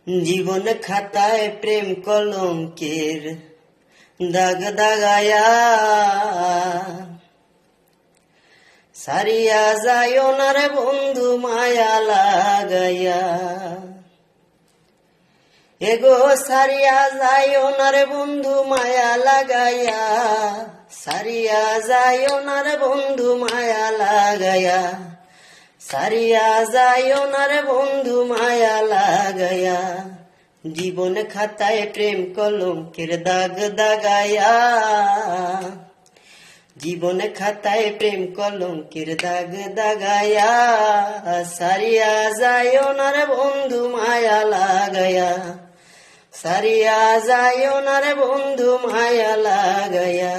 জীবন খাতায় প্রেম কলঙ্কের দাগ দাগায়া সারিয়া যায় না রে বন্ধু মায়া লাগাইয়া। এগো সারিয়া যায় না রে বন্ধু মায়া লাগাইয়া, সারিয়া যায় না রে বন্ধু মায়া লাগাইয়া, সারিয়া যায় না রে বন্ধু মায়া লাগাইয়া। জীবন খাতায় প্রেম কলঙ্কের দাগ দাগায়া, জীবন খাতায় প্রেম কলঙ্কের দাগ দাগায়া, সারিয়া যায় না রে বন্ধু মায়া লাগাইয়া, সারিয়া যায় না রে বন্ধু মায়া লাগাইয়া।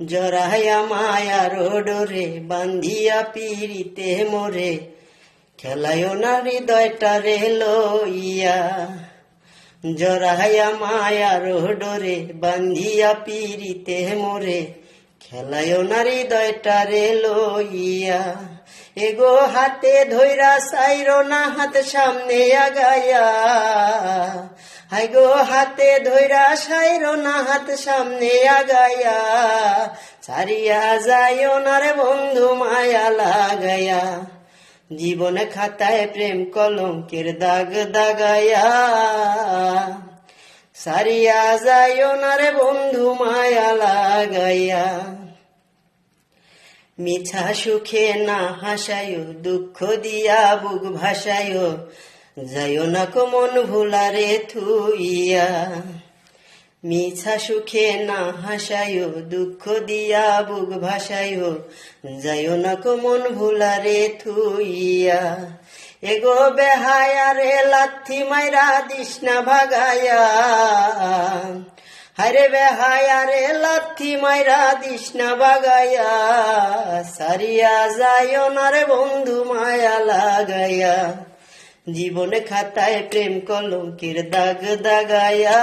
জরায়া মায়ার ডোরে বান্ধিয়া পিড়িতে মোরে, খেলায় না হৃদয়টা রে লইয়া। জরায়া মায়ার ডোরে বান্ধিয়া পিড়িতে মোরে, খেলায় না হৃদয়টা রে লইয়া। এগো হাতে ধইরা সাইরো না হাত সামনে আগায়া, হাই গো হাতে ধইরা সাইরো না হাত সামনে আগায়া, সারিয়া যায় না রে বন্ধু মায়া লাগাইয়া। জীবন খাতায় প্রেম কলঙ্কের দাগ দাগায়া, সারিয়া যায় না রে বন্ধু মায়া লাগাইয়া। মিছা সুখে না হাসায়ো, দুঃখ দিয়া বুক ভাসায়ো, যাইও না কো মন ভুলারে থুইয়া। মিছা সুখে না হাসায়ো, দুঃখ দিয়া বুক ভাসায়ো, যাইও না কো মন ভুলারে থুইয়া। এগো বেহায়া রে লাথি মাইরা দিস না ভাগায়া, হায়রে বেহায়া রে লাথি মাইরা দিস না ভাগায়া, সারিয়া যায় না রে বন্ধু মায়া লাগাইয়া। জীবন খাতায় প্রেম কলঙ্কের দাগ দাগায়া,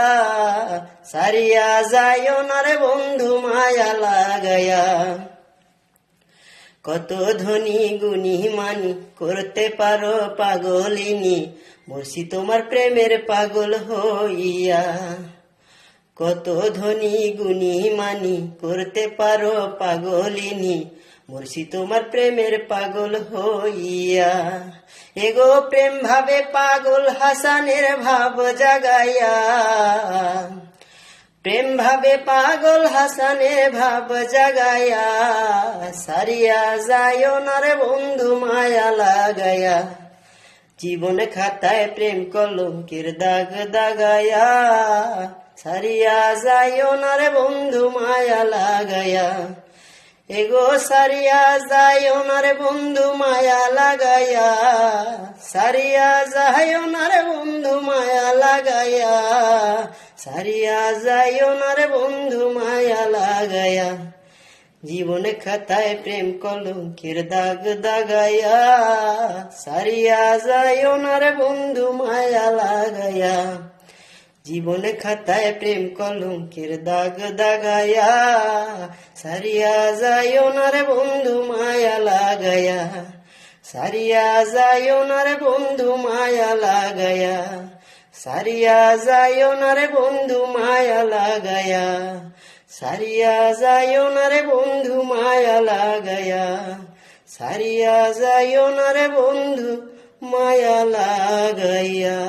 সারিয়া যায় না রে বন্ধু মায়া লাগায়া। কত ধনী গুণী মানি করতে পারো পাগলিনী, মরছি তোমার প্রেমের পাগল হইয়া। কত ধনী গুণী মানি করতে পারো পাগলিনী, মরছি তোমার প্রেমের পাগল হইয়া। এগো প্রেম ভাবে পাগল হাসানের ভাব জাগাইয়া, প্রেম ভাবে পাগল হাসানের ভাব জাগাইয়া, সারিয়া যায় না রে বন্ধু মায়া লাগাইয়া। জীবন খাতায় প্রেম কলঙ্কের দাগ দাগায়া, সারিয়া যায় না রে বন্ধু মায়া লাগাইয়া। এগো সারিয়া যায় না রে বন্ধু মায়া লাগাইয়া, সারিয়া যায় না রে বন্ধু মায়া লাগাইয়া, সারিয়া যায় না রে বন্ধু মায়া লাগাইয়া। জীবন খাতায় প্রেম কলঙ্কের দাগ দাগায়া, সারিয়া যায় না রে বন্ধু মায়া লাগাইয়া। জীবন খাতায় প্রেম কলঙ্কের দাগ দাগায়া, সারিয়া যায় না রে বন্ধু মায়া লাগায়া, সারিয়া যায় না রে বন্ধু মায়া লাগায়া, সারিয়া যায় না রে বন্ধু মায়া লাগায়া, সারিয়া যায় না রে বন্ধু মায়া লাগায়া, সারিয়া যায় না রে বন্ধু মায়া লাগায়া।